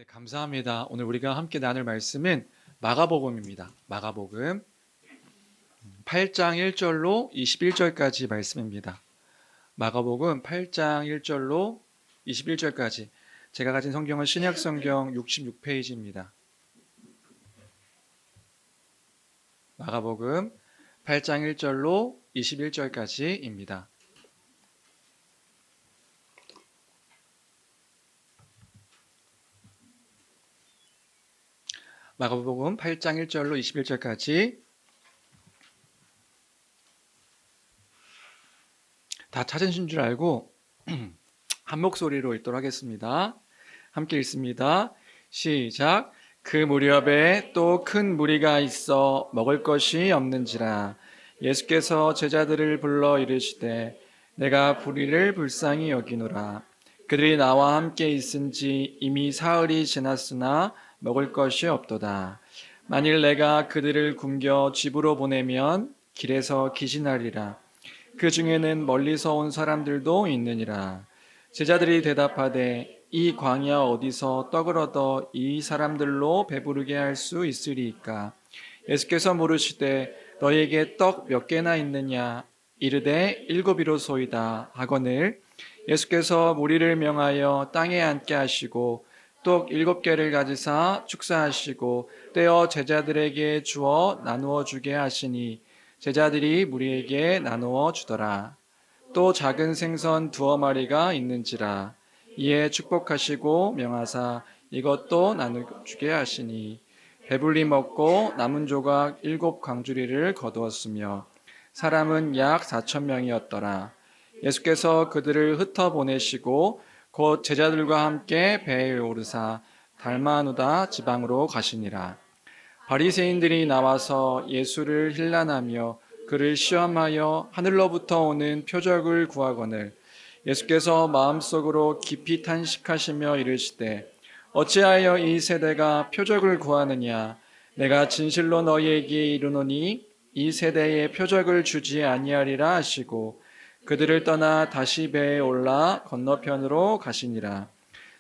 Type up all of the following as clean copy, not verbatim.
네, 감사합니다. 오늘 우리가 함께 나눌 말씀은 마가복음입니다. 마가복음 8장 1절로 21절까지 말씀입니다. 마가복음 8장 1절로 21절까지 제가 가진 성경은 신약성경 66페이지입니다. 마가복음 8장 1절로 21절까지입니다. 마가복음 8장 1절로 21절까지 다 찾으신 줄 알고 한 목소리로 읽도록 하겠습니다. 함께 읽습니다. 시작. 그 무렵에 또 큰 무리가 있어 먹을 것이 없는지라 예수께서 제자들을 불러 이르시되 내가 불의를 불쌍히 여기노라. 그들이 나와 함께 있은지 이미 사흘이 지났으나 먹을 것이 없도다. 만일 내가 그들을 굶겨 집으로 보내면 길에서 기진하리라. 그 중에는 멀리서 온 사람들도 있느니라. 제자들이 대답하되 이 광야 어디서 떡을 얻어 이 사람들로 배부르게 할 수 있으리이까? 예수께서 물으시되 너희에게 떡 몇 개나 있느냐? 이르되 7이로소이다 하거늘 예수께서 무리를 명하여 땅에 앉게 하시고 떡 7개를 가지사 축사하시고 떼어 제자들에게 주어 나누어 주게 하시니 제자들이 무리에게 나누어 주더라. 또 작은 생선 2마리가 있는지라. 이에 축복하시고 명하사 이것도 나누게 하시니 배불리 먹고 남은 조각 7광주리를 거두었으며 사람은 약 4,000명이었더라. 예수께서 그들을 흩어 보내시고 곧 제자들과 함께 배에 오르사 달마누다 지방으로 가시니라. 바리새인들이 나와서 예수를 힐난하며 그를 시험하여 하늘로부터 오는 표적을 구하거늘 예수께서 마음속으로 깊이 탄식하시며 이르시되 어찌하여 이 세대가 표적을 구하느냐? 내가 진실로 너희에게 이르노니 이 세대에 표적을 주지 아니하리라 하시고 그들을 떠나 다시 배에 올라 건너편으로 가시니라.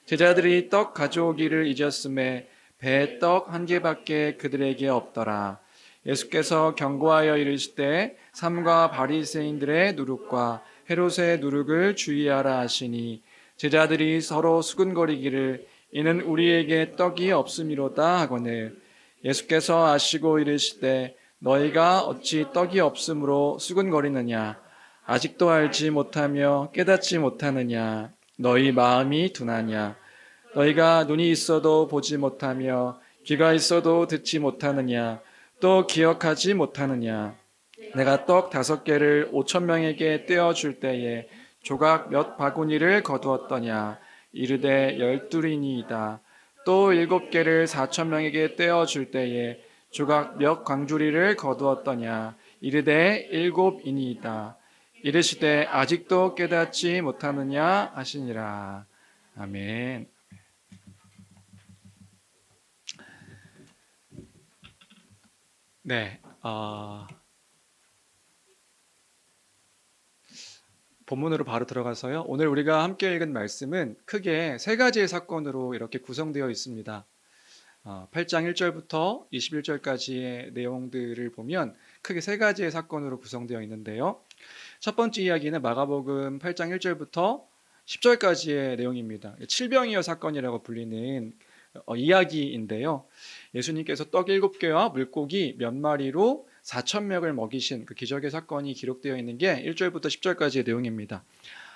제자들이 떡 가져오기를 잊었음에 배에 떡 1개밖에 그들에게 없더라. 예수께서 경고하여 이르시되 삼가 바리새인들의 누룩과 헤롯의 누룩을 주의하라 하시니 제자들이 서로 수근거리기를 이는 우리에게 떡이 없음이로다 하거늘 예수께서 아시고 이르시되 너희가 어찌 떡이 없음으로 수근거리느냐? 아직도 알지 못하며 깨닫지 못하느냐? 너희 마음이 둔하냐? 너희가 눈이 있어도 보지 못하며 귀가 있어도 듣지 못하느냐? 또 기억하지 못하느냐? 내가 떡 5개를 5,000명에게 떼어줄 때에 조각 몇 바구니를 거두었더냐? 이르되 12이니이다. 또 7개를 4,000명에게 떼어줄 때에 조각 몇 광주리를 거두었더냐? 이르되 7이니이다. 이르시되 아직도 깨닫지 못하느냐 하시니라. 아멘. 네, 본문으로 바로 들어가서요. 오늘 우리가 함께 읽은 말씀은 크게 3가지의 사건으로 이렇게 구성되어 있습니다. 8장 1절부터 21절까지의 내용들을 보면 크게 3가지의 사건으로 구성되어 있는데요. 첫 번째 이야기는 마가복음 8장 1절부터 10절까지의 내용입니다. 칠병이어 사건이라고 불리는 이야기인데요. 예수님께서 떡 7개와 물고기 몇 마리로 4,000명을 먹이신 그 기적의 사건이 기록되어 있는 게 1절부터 10절까지의 내용입니다.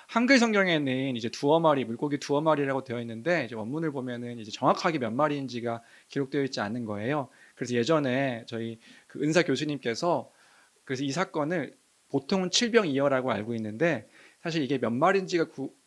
한글 성경에는 이제 2마리, 물고기 2마리라고 되어 있는데 이제 원문을 보면은 이제 정확하게 몇 마리인지가 기록되어 있지 않은 거예요. 그래서 예전에 저희 그 은사 교수님께서 그래서 이 사건을 보통은 칠병이어라고 알고 있는데 사실 이게 몇 마리인지가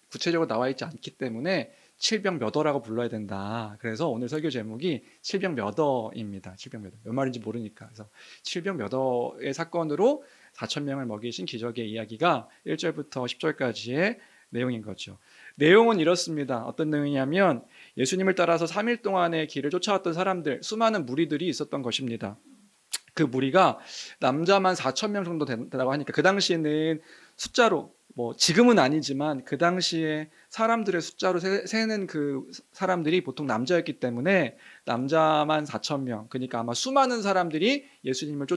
구체적으로 나와 있지 않기 때문에 칠병 몇어라고 불러야 된다. 그래서 오늘 설교 제목이 칠병 몇어입니다. 칠병 몇어. 몇 마리인지 모르니까. 그래서 칠병 몇어의 사건으로 4,000명을 먹이신 기적의 이야기가 1절부터 10절까지의 내용인 거죠. 내용은 이렇습니다. 어떤 내용이냐면 예수님을 따라서 3일 동안의 길을 쫓아왔던 사람들, 수많은 무리들이 있었던 것입니다. 그 무리가 남자만 4,000명 정도 된다고 하니까 그 당시에는 숫자로 뭐 지금은 아니지만 그 당시에 사람들의 숫자로 세는 그 사람들이 보통 남자였기 때문에 남자만 4천 명, 그러니까 아마 수많은 사람들이 예수님을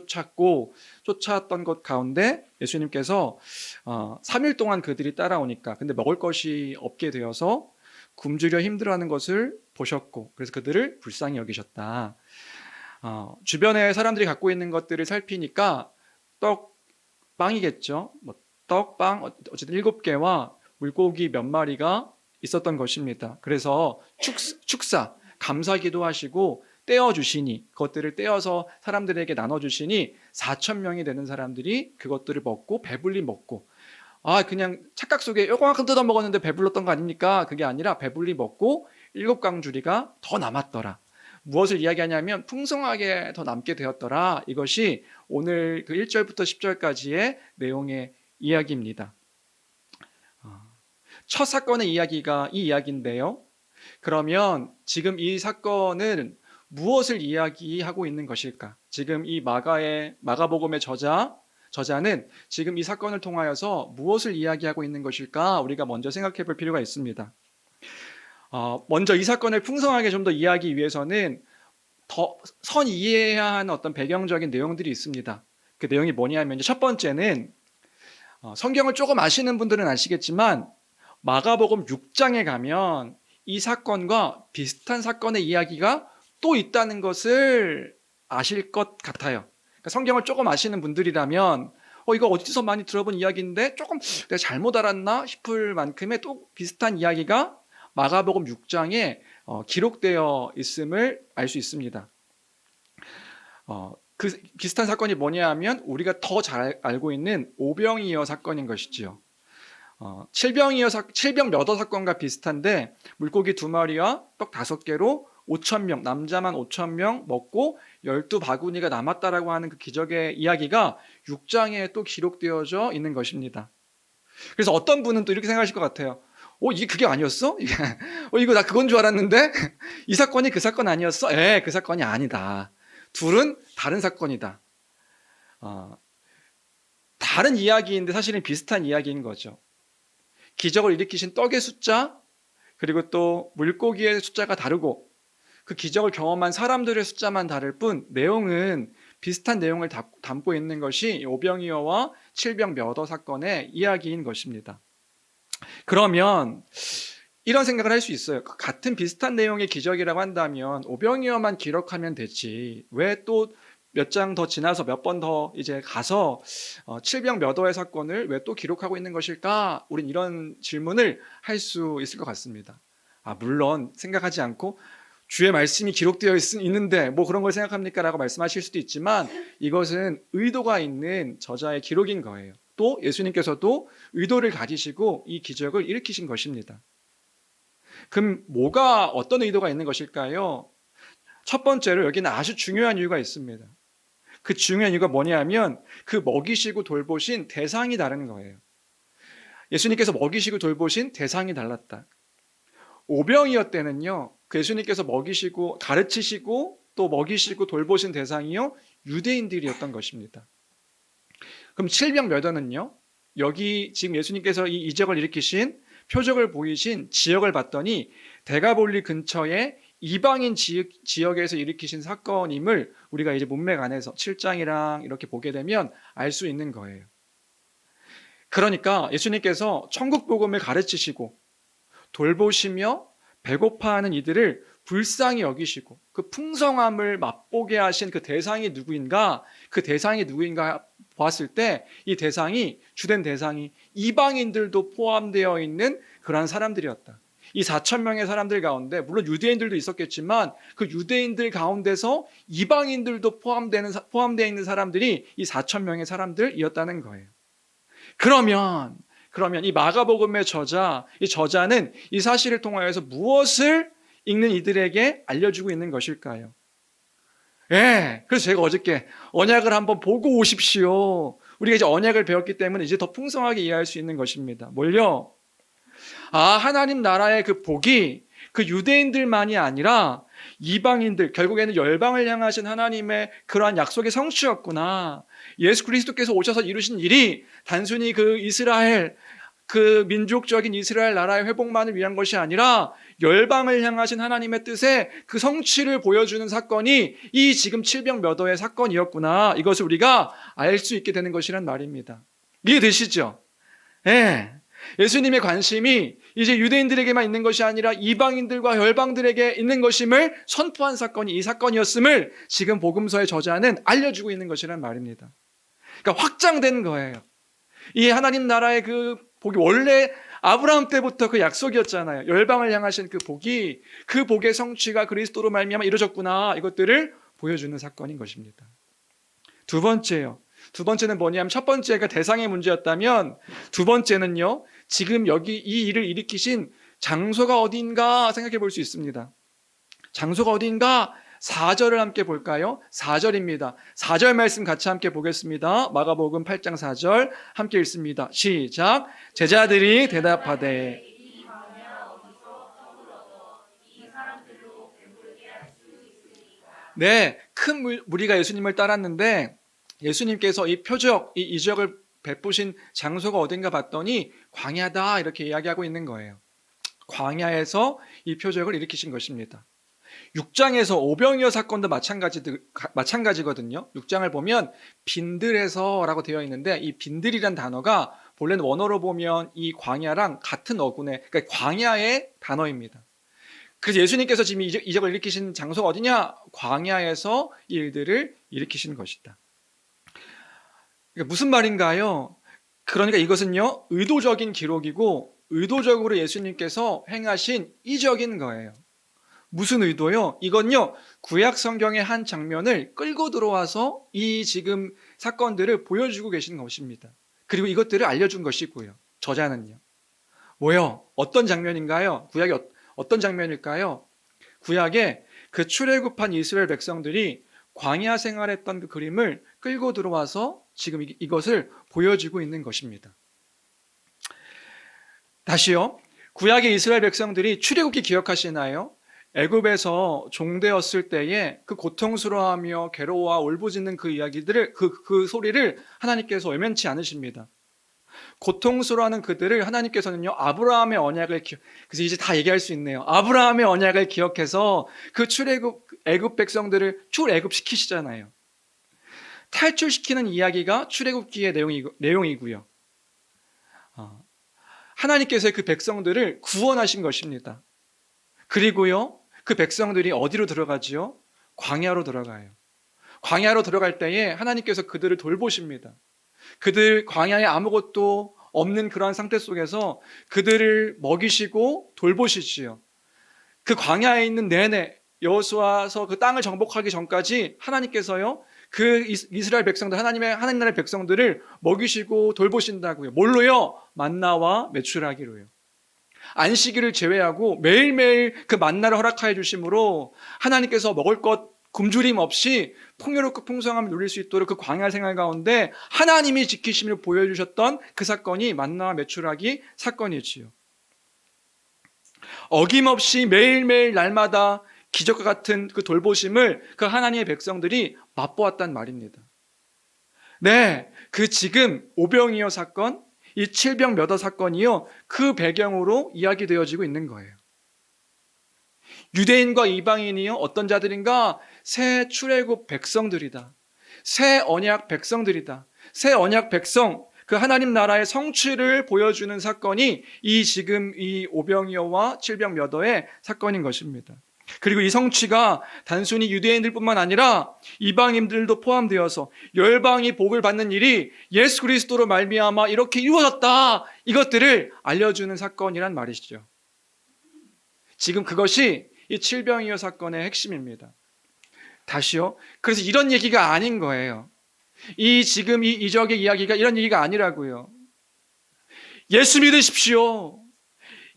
쫓아왔던 것 가운데 예수님께서 3일 동안 그들이 따라오니까 근데 먹을 것이 없게 되어서 굶주려 힘들어하는 것을 보셨고 그래서 그들을 불쌍히 여기셨다. 주변에 사람들이 갖고 있는 것들을 살피니까 빵이겠죠. 뭐 떡빵 어쨌든 7개와 물고기 몇 마리가 있었던 것입니다. 그래서 축사 감사기도 하시고 떼어주시니 그것들을 떼어서 사람들에게 나눠주시니 4천 명이 되는 사람들이 그것들을 먹고 배불리 먹고 그냥 착각 속에 요만큼 뜯어 먹었는데 배불렀던 거 아닙니까? 그게 아니라 배불리 먹고 7강주리가 더 남았더라. 무엇을 이야기하냐면 풍성하게 더 남게 되었더라. 이것이 오늘 그 1절부터 10절까지의 내용의 이야기입니다. 첫 사건의 이야기가 이 이야기인데요. 그러면 지금 이 사건은 무엇을 이야기하고 있는 것일까? 지금 이 마가복음의 저자는 지금 이 사건을 통하여서 무엇을 이야기하고 있는 것일까? 우리가 먼저 생각해 볼 필요가 있습니다. 먼저 이 사건을 풍성하게 좀 더 이해하기 위해서는 더 이해해야 하는 어떤 배경적인 내용들이 있습니다. 그 내용이 뭐냐면 첫 번째는 성경을 조금 아시는 분들은 아시겠지만 마가복음 6장에 가면 이 사건과 비슷한 사건의 이야기가 또 있다는 것을 아실 것 같아요. 그러니까 성경을 조금 아시는 분들이라면 이거 어디서 많이 들어본 이야기인데 조금 내가 잘못 알았나 싶을 만큼의 또 비슷한 이야기가 마가복음 6장에 기록되어 있음을 알 수 있습니다. 그 비슷한 사건이 뭐냐 하면 우리가 더 잘 알고 있는 오병이어 사건인 것이지요. 칠병몇어 사건과 비슷한데 물고기 2마리와 떡 5개로 5천 명, 남자만 5천 명 먹고 12바구니가 남았다라고 하는 그 기적의 이야기가 6장에 또 기록되어져 있는 것입니다. 그래서 어떤 분은 또 이렇게 생각하실 것 같아요. 이게 그게 아니었어? 이거 나 그건 줄 알았는데 이 사건이 그 사건 아니었어? 그 사건이 아니다. 둘은 다른 사건이다. 다른 이야기인데 사실은 비슷한 이야기인 거죠. 기적을 일으키신 떡의 숫자 그리고 또 물고기의 숫자가 다르고 그 기적을 경험한 사람들의 숫자만 다를 뿐 내용은 비슷한 내용을 담고 있는 것이 오병이어와 칠병몇어 사건의 이야기인 것입니다. 그러면 이런 생각을 할 수 있어요. 같은 비슷한 내용의 기적이라고 한다면 오병이어만 기록하면 되지 왜 또 몇 장 더 지나서 몇 번 더 이제 가서 칠병몇어의 사건을 왜 또 기록하고 있는 것일까? 우린 이런 질문을 할 수 있을 것 같습니다. 물론 생각하지 않고 주의 말씀이 기록되어 있는데 뭐 그런 걸 생각합니까? 라고 말씀하실 수도 있지만 이것은 의도가 있는 저자의 기록인 거예요. 또 예수님께서도 의도를 가지시고 이 기적을 일으키신 것입니다. 그럼 어떤 의도가 있는 것일까요? 첫 번째로 여기는 아주 중요한 이유가 있습니다. 그 중요한 이유가 뭐냐면 그 먹이시고 돌보신 대상이 다른 거예요. 예수님께서 먹이시고 돌보신 대상이 달랐다. 오병이어 때는요, 그 예수님께서 먹이시고 가르치시고 또 먹이시고 돌보신 대상이요 유대인들이었던 것입니다. 그럼 칠병몇어는요, 여기 지금 예수님께서 이 이적을 일으키신 표적을 보이신 지역을 봤더니 데가볼리 근처에 이방인 지역에서 일으키신 사건임을 우리가 이제 문맥 안에서 7장이랑 이렇게 보게 되면 알 수 있는 거예요. 그러니까 예수님께서 천국 복음을 가르치시고 돌보시며 배고파하는 이들을 불쌍히 여기시고 그 풍성함을 맛보게 하신 그 대상이 누구인가? 그 대상이 누구인가 보았을 때 이 대상이 주된 대상이 이방인들도 포함되어 있는 그러한 사람들이었다. 이 4천 명의 사람들 가운데 물론 유대인들도 있었겠지만 그 유대인들 가운데서 이방인들도 포함되어 있는 사람들이 이 4천 명의 사람들이었다는 거예요. 그러면 이 마가복음의 이 저자는 이 사실을 통하여서 무엇을 읽는 이들에게 알려주고 있는 것일까요? 그래서 제가 어저께 언약을 한번 보고 오십시오. 우리가 이제 언약을 배웠기 때문에 이제 더 풍성하게 이해할 수 있는 것입니다. 뭘요? 하나님 나라의 그 복이 그 유대인들만이 아니라 이방인들, 결국에는 열방을 향하신 하나님의 그러한 약속의 성취였구나. 예수 그리스도께서 오셔서 이루신 일이 단순히 그 이스라엘 그 민족적인 이스라엘 나라의 회복만을 위한 것이 아니라 열방을 향하신 하나님의 뜻에 그 성취를 보여주는 사건이 이 지금 칠병 몇 호의 사건이었구나. 이것을 우리가 알 수 있게 되는 것이란 말입니다. 이해되시죠? 예. 예수님의 관심이 이제 유대인들에게만 있는 것이 아니라 이방인들과 열방들에게 있는 것임을 선포한 사건이 이 사건이었음을 지금 복음서의 저자는 알려주고 있는 것이란 말입니다. 그러니까 확장된 거예요. 이 하나님 나라의 그 복이 원래 아브라함 때부터 그 약속이었잖아요. 열방을 향하신 그 복이, 그 복의 성취가 그리스도로 말미암아 이루어졌구나. 이것들을 보여주는 사건인 것입니다. 두 번째는 뭐냐면 첫 번째가 대상의 문제였다면 두 번째는요, 지금 여기 이 일을 일으키신 장소가 어딘가 생각해 볼 수 있습니다. 장소가 어딘가? 4절을 함께 볼까요? 4절입니다. 4절 말씀 같이 함께 보겠습니다. 마가복음 8장 4절 함께 읽습니다. 시작. 제자들이 대답하되 네, 큰 무리가 예수님을 따랐는데 예수님께서 이 표적, 이 이적을 베푸신 장소가 어딘가 봤더니 광야다 이렇게 이야기하고 있는 거예요. 광야에서 이 표적을 일으키신 것입니다. 6장에서 오병이어 사건도 마찬가지거든요. 6장을 보면 빈들에서라고 되어 있는데 이 빈들이란 단어가 본래는 원어로 보면 이 광야랑 같은 어군의, 그러니까 광야의 단어입니다. 그래서 예수님께서 지금 이적을 일으키신 장소가 어디냐? 광야에서 이 일들을 일으키신 것이다. 그러니까 무슨 말인가요? 그러니까 이것은요, 의도적인 기록이고 의도적으로 예수님께서 행하신 이적인 거예요. 무슨 의도요? 이건요, 구약 성경의 한 장면을 끌고 들어와서 이 지금 사건들을 보여주고 계신 것입니다. 그리고 이것들을 알려준 것이고요. 저자는요. 뭐요? 어떤 장면인가요? 구약이 어떤 장면일까요? 구약에 그 출애굽한 이스라엘 백성들이 광야 생활했던 그 그림을 끌고 들어와서 지금 이것을 보여주고 있는 것입니다. 다시요. 구약의 이스라엘 백성들이 출애굽기 기억하시나요? 애굽에서 종되었을 때에 그 고통스러워하며 괴로워와 울부짖는 그 이야기들을 그 소리를 하나님께서 외면치 않으십니다. 고통스러워하는 그들을 하나님께서는요, 아브라함의 언약을 그래서 이제 다 얘기할 수 있네요. 아브라함의 언약을 기억해서 그 애굽 백성들을 출애굽시키시잖아요. 탈출시키는 이야기가 출애굽기의 내용이고요. 하나님께서 그 백성들을 구원하신 것입니다. 그리고요, 그 백성들이 어디로 들어가지요? 광야로 들어가요. 광야로 들어갈 때에 하나님께서 그들을 돌보십니다. 그들 광야에 아무것도 없는 그러한 상태 속에서 그들을 먹이시고 돌보시지요. 그 광야에 있는 내내 여호수아서 그 땅을 정복하기 전까지 하나님께서요, 그 이스라엘 백성들, 하나님 나라의 백성들을 먹이시고 돌보신다고요. 뭘로요? 만나와 메추라기로요. 안식일을 제외하고 매일매일 그 만나를 허락하여 주심으로 하나님께서 먹을 것 굶주림 없이 풍요롭고 풍성함을 누릴 수 있도록 그 광야 생활 가운데 하나님이 지키심을 보여주셨던 그 사건이 만나와 메추라기 사건이지요. 어김없이 매일매일 날마다 기적과 같은 그 돌보심을 그 하나님의 백성들이 맛보았단 말입니다. 네, 그 지금 오병이어 사건, 이 칠병 몇어 사건이요, 그 배경으로 이야기되어지고 있는 거예요. 유대인과 이방인이요, 어떤 자들인가? 새 출애굽 백성들이다. 새 언약 백성들이다. 새 언약 백성, 그 하나님 나라의 성취를 보여주는 사건이 이 지금 이 오병이어와 칠병 몇어의 사건인 것입니다. 그리고 이 성취가 단순히 유대인들뿐만 아니라 이방인들도 포함되어서 열방이 복을 받는 일이 예수 그리스도로 말미암아 이렇게 이루어졌다, 이것들을 알려주는 사건이란 말이시죠. 지금 그것이 이 칠병이어 사건의 핵심입니다. 다시요. 그래서 이런 얘기가 아닌 거예요. 이 지금 이 이적의 이야기가 이런 얘기가 아니라고요. 예수 믿으십시오.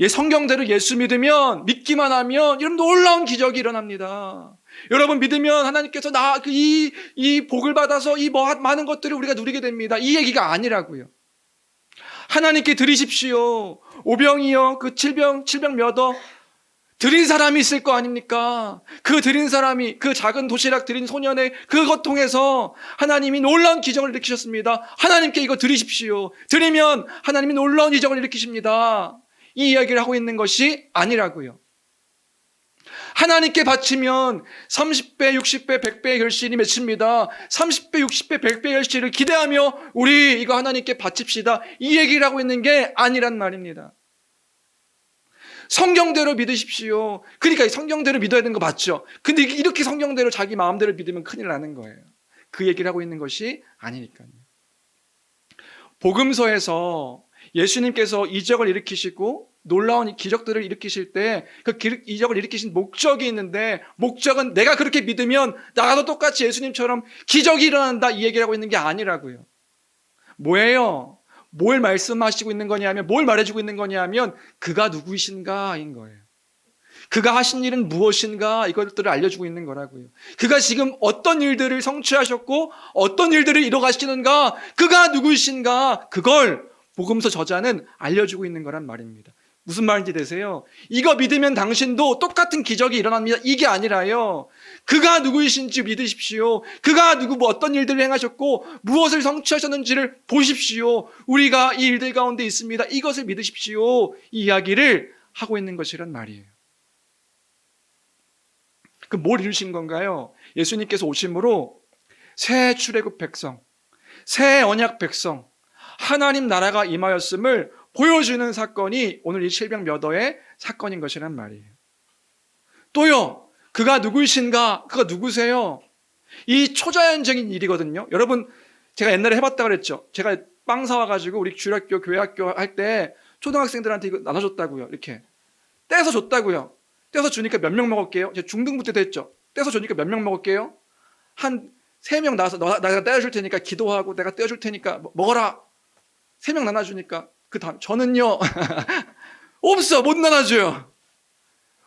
성경대로 예수 믿으면, 믿기만 하면 이런 놀라운 기적이 일어납니다. 여러분 믿으면 하나님께서 이 복을 받아서 이 많은 것들을 우리가 누리게 됩니다. 이 얘기가 아니라고요. 하나님께 드리십시오. 오병이어 그 칠병 몇어 드린 사람이 있을 거 아닙니까? 그 드린 사람이 그 작은 도시락 드린 소년의 그것 통해서 하나님이 놀라운 기적을 일으키셨습니다. 하나님께 이거 드리십시오. 드리면 하나님이 놀라운 기적을 일으키십니다. 이 이야기를 하고 있는 것이 아니라고요. 하나님께 바치면 30배, 60배, 100배의 결실이 맺힙니다. 30배, 60배, 100배의 결실을 기대하며 우리 이거 하나님께 바칩시다. 이 얘기를 하고 있는 게 아니란 말입니다. 성경대로 믿으십시오. 그러니까 성경대로 믿어야 되는 거 맞죠? 근데 이렇게 성경대로 자기 마음대로 믿으면 큰일 나는 거예요. 그 얘기를 하고 있는 것이 아니니까요. 복음서에서 예수님께서 이적을 일으키시고 놀라운 기적들을 일으키실 때 그 이적을 일으키신 목적이 있는데, 목적은 내가 그렇게 믿으면 나도 똑같이 예수님처럼 기적이 일어난다, 이 얘기를 하고 있는 게 아니라고요. 뭐예요? 뭘 말씀하시고 있는 거냐면, 뭘 말해주고 있는 거냐면 그가 누구이신가인 거예요. 그가 하신 일은 무엇인가, 이것들을 알려주고 있는 거라고요. 그가 지금 어떤 일들을 성취하셨고 어떤 일들을 이뤄가시는가, 그가 누구이신가, 그걸 복음서 저자는 알려주고 있는 거란 말입니다. 무슨 말인지 되세요? 이거 믿으면 당신도 똑같은 기적이 일어납니다, 이게 아니라요, 그가 누구이신지 믿으십시오. 그가 어떤 일들을 행하셨고 무엇을 성취하셨는지를 보십시오. 우리가 이 일들 가운데 있습니다, 이것을 믿으십시오. 이 이야기를 하고 있는 것이란 말이에요. 그 뭘 이루신 건가요? 예수님께서 오심으로 새 출애굽 백성, 새 언약 백성, 하나님 나라가 임하였음을 보여주는 사건이 오늘 이 칠병몇어의 사건인 것이란 말이에요. 또요, 그가 누구이신가? 그가 누구세요? 이 초자연적인 일이거든요. 여러분, 제가 옛날에 해봤다 그랬죠. 제가 빵 사와가지고 우리 주일학교, 교회학교 할 때 초등학생들한테 이거 나눠줬다고요. 이렇게 떼서 줬다고요. 떼서 주니까 몇 명 먹을게요? 제가 중등부 때도 했죠. 떼서 주니까 몇 명 먹을게요? 한 3명 나와서 내가 떼어줄 테니까 기도하고 내가 떼어줄 테니까 먹어라. 3명 나눠주니까 그 다음 저는요 없어, 못 나눠줘요.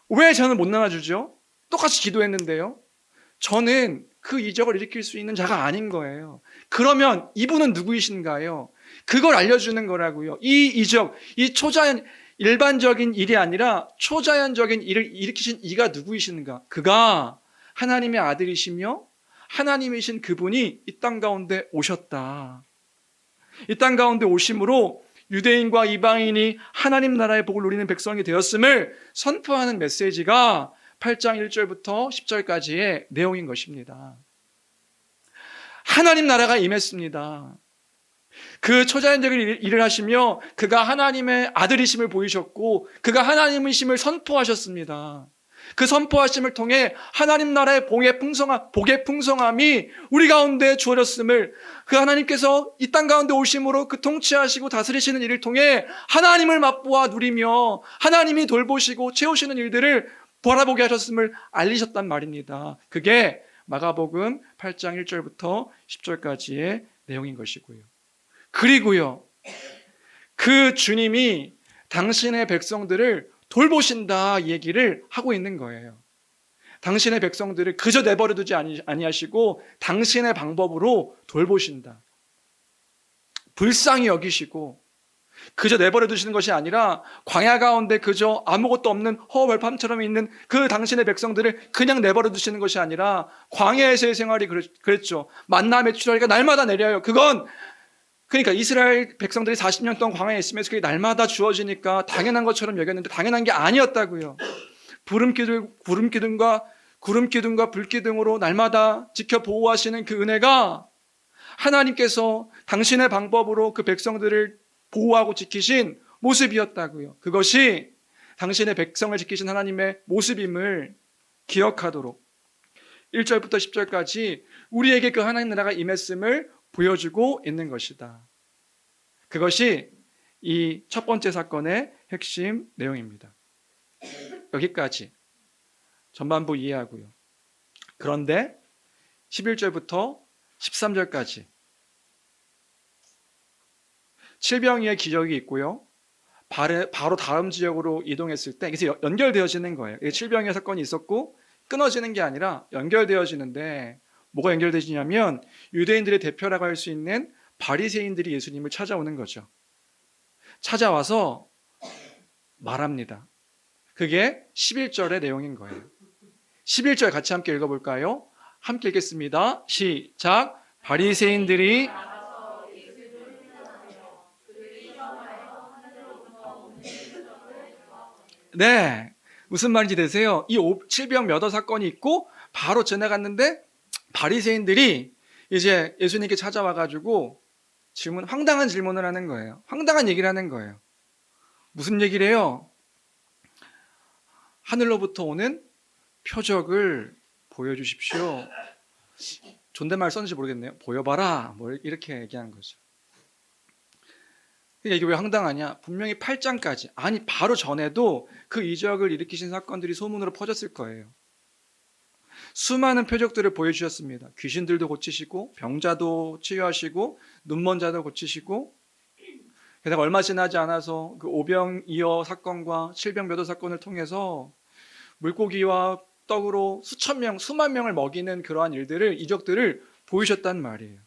왜 저는 못 나눠주죠? 똑같이 기도했는데요. 저는 그 이적을 일으킬 수 있는 자가 아닌 거예요. 그러면 이분은 누구이신가요? 그걸 알려주는 거라고요. 이 이적, 이 초자연, 일반적인 일이 아니라 초자연적인 일을 일으키신 이가 누구이신가? 그가 하나님의 아들이시며 하나님이신 그분이 이 땅 가운데 오셨다. 이 땅 가운데 오심으로 유대인과 이방인이 하나님 나라의 복을 누리는 백성이 되었음을 선포하는 메시지가 8장 1절부터 10절까지의 내용인 것입니다. 하나님 나라가 임했습니다. 그 초자연적인 일을 하시며 그가 하나님의 아들이심을 보이셨고 그가 하나님이심을 선포하셨습니다. 그 선포하심을 통해 하나님 나라의 복의 풍성함이 우리 가운데 주어졌음을, 그 하나님께서 이 땅 가운데 오심으로 그 통치하시고 다스리시는 일을 통해 하나님을 맛보아 누리며 하나님이 돌보시고 채우시는 일들을 바라보게 하셨음을 알리셨단 말입니다. 그게 마가복음 8장 1절부터 10절까지의 내용인 것이고요. 그리고요, 그 주님이 당신의 백성들을 돌보신다 얘기를 하고 있는 거예요. 당신의 백성들을 그저 내버려 두지 아니하시고 당신의 방법으로 돌보신다. 불쌍히 여기시고 그저 내버려 두시는 것이 아니라 광야 가운데 그저 아무것도 없는 허허벌판처럼 있는 그 당신의 백성들을 그냥 내버려 두시는 것이 아니라 광야에서의 생활이 그랬죠. 만나 메추라기가 날마다 내려요. 그러니까 이스라엘 백성들이 40년 동안 광야에 있으면서 그게 날마다 주어지니까 당연한 것처럼 여겼는데 당연한 게 아니었다고요. 구름기둥과 불기둥으로 날마다 지켜 보호하시는 그 은혜가 하나님께서 당신의 방법으로 그 백성들을 보호하고 지키신 모습이었다고요. 그것이 당신의 백성을 지키신 하나님의 모습임을 기억하도록 1절부터 10절까지 우리에게 그 하나님 나라가 임했음을 보여주고 있는 것이다. 그것이 이 첫 번째 사건의 핵심 내용입니다. 여기까지 전반부 이해하고요. 그런데 11절부터 13절까지 칠병이의 기적이 있고요. 바로 다음 지역으로 이동했을 때 이게 연결되어지는 거예요. 칠병이의 사건이 있었고 끊어지는 게 아니라 연결되어지는데, 뭐가 연결되지냐면 유대인들의 대표라고 할 수 있는 바리새인들이 예수님을 찾아오는 거죠. 찾아와서 말합니다. 그게 11절의 내용인 거예요. 11절 같이 함께 읽어볼까요? 함께 읽겠습니다. 시작. 바리새인들이 네, 무슨 말인지 되세요? 이 칠병 몇어 사건이 있고 바로 지나갔는데 바리새인들이 이제 예수님께 찾아와가지고 황당한 질문을 하는 거예요. 황당한 얘기를 하는 거예요. 무슨 얘기를 해요? 하늘로부터 오는 표적을 보여주십시오. 존댓말 썼는지 모르겠네요. 보여봐라. 뭐 이렇게 얘기한 거죠. 이게 왜 황당하냐? 분명히 8장까지, 아니 바로 전에도 그 이적을 일으키신 사건들이 소문으로 퍼졌을 거예요. 수많은 표적들을 보여주셨습니다. 귀신들도 고치시고 병자도 치유하시고 눈먼 자도 고치시고, 게다가 얼마 지나지 않아서 그 오병이어 사건과 칠병몇어 사건을 통해서 물고기와 떡으로 수만 명을 먹이는 그러한 이적들을 보이셨단 말이에요.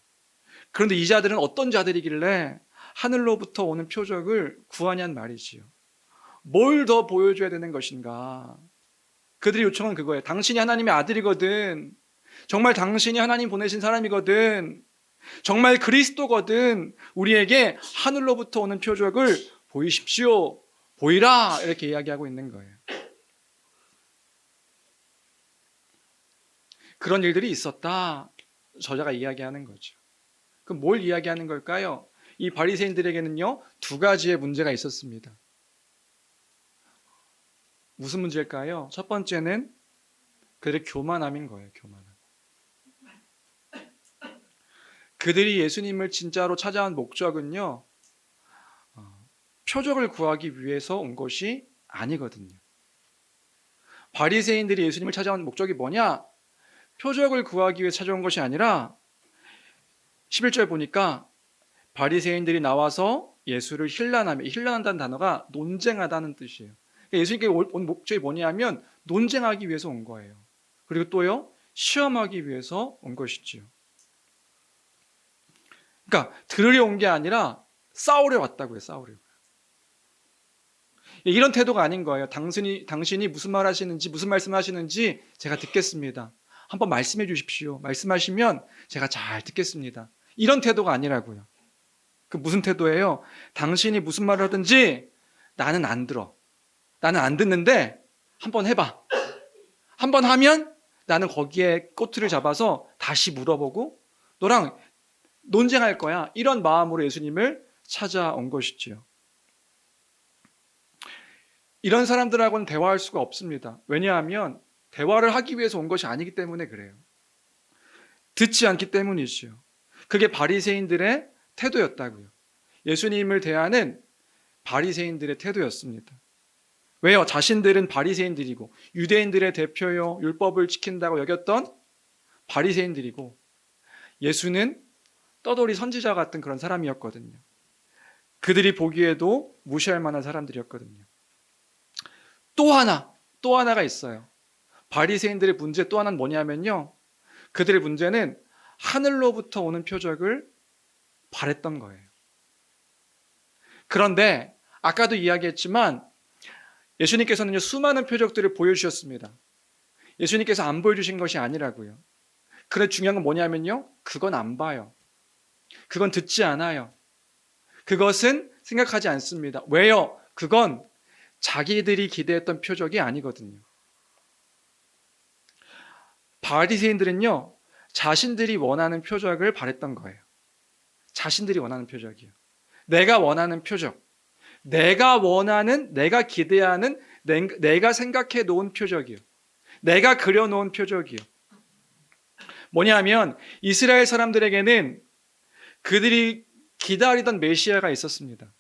그런데 이 자들은 어떤 자들이길래 하늘로부터 오는 표적을 구하냔 말이지요. 뭘 더 보여줘야 되는 것인가? 그들이 요청한 그거예요. 당신이 하나님의 아들이거든. 정말 당신이 하나님 보내신 사람이거든. 정말 그리스도거든. 우리에게 하늘로부터 오는 표적을 보이십시오. 보이라. 이렇게 이야기하고 있는 거예요. 그런 일들이 있었다. 저자가 이야기하는 거죠. 그럼 뭘 이야기하는 걸까요? 이 바리새인들에게는요, 두 가지의 문제가 있었습니다. 무슨 문제일까요? 첫 번째는 그들의 교만함인 거예요. 교만함. 그들이 예수님을 진짜로 찾아온 목적은요, 표적을 구하기 위해서 온 것이 아니거든요. 바리새인들이 예수님을 찾아온 목적이 뭐냐? 표적을 구하기 위해 찾아온 것이 아니라 11절 보니까 바리새인들이 나와서 예수를 힐난한다는 단어가 논쟁하다는 뜻이에요. 예수님께 온 목적이 뭐냐면 논쟁하기 위해서 온 거예요. 그리고 또요, 시험하기 위해서 온 것이지요. 그러니까 들으려 온 게 아니라 싸우려 왔다고요. 싸우려. 이런 태도가 아닌 거예요. 당신이 무슨 말 하시는지, 무슨 말씀 하시는지 제가 듣겠습니다. 한번 말씀해 주십시오. 말씀하시면 제가 잘 듣겠습니다. 이런 태도가 아니라고요. 그 무슨 태도예요? 당신이 무슨 말을 하든지 나는 안 들어. 나는 안 듣는데 한번 해봐. 한번 하면 나는 거기에 꼬투리를 잡아서 다시 물어보고 너랑 논쟁할 거야. 이런 마음으로 예수님을 찾아온 것이지요. 이런 사람들하고는 대화할 수가 없습니다. 왜냐하면 대화를 하기 위해서 온 것이 아니기 때문에 그래요. 듣지 않기 때문이지요. 그게 바리새인들의 태도였다고요. 예수님을 대하는 바리새인들의 태도였습니다. 왜요? 자신들은 바리새인들이고 유대인들의 대표요 율법을 지킨다고 여겼던 바리새인들이고, 예수는 떠돌이 선지자 같은 그런 사람이었거든요. 그들이 보기에도 무시할 만한 사람들이었거든요. 또 하나가 있어요. 바리새인들의 문제 또 하나는 뭐냐면요, 그들의 문제는 하늘로부터 오는 표적을 바랬던 거예요. 그런데 아까도 이야기했지만 예수님께서는요, 수많은 표적들을 보여주셨습니다. 예수님께서 안 보여주신 것이 아니라고요. 그런데 중요한 건 뭐냐면요, 그건 안 봐요. 그건 듣지 않아요. 그것은 생각하지 않습니다. 왜요? 그건 자기들이 기대했던 표적이 아니거든요. 바리새인들은요, 자신들이 원하는 표적을 바랬던 거예요. 자신들이 원하는 표적이요. 내가 원하는 표적. 내가 기대하는, 내가 생각해 놓은 표적이요. 내가 그려 놓은 표적이요. 뭐냐면 이스라엘 사람들에게는 그들이 기다리던 메시아가 있었습니다.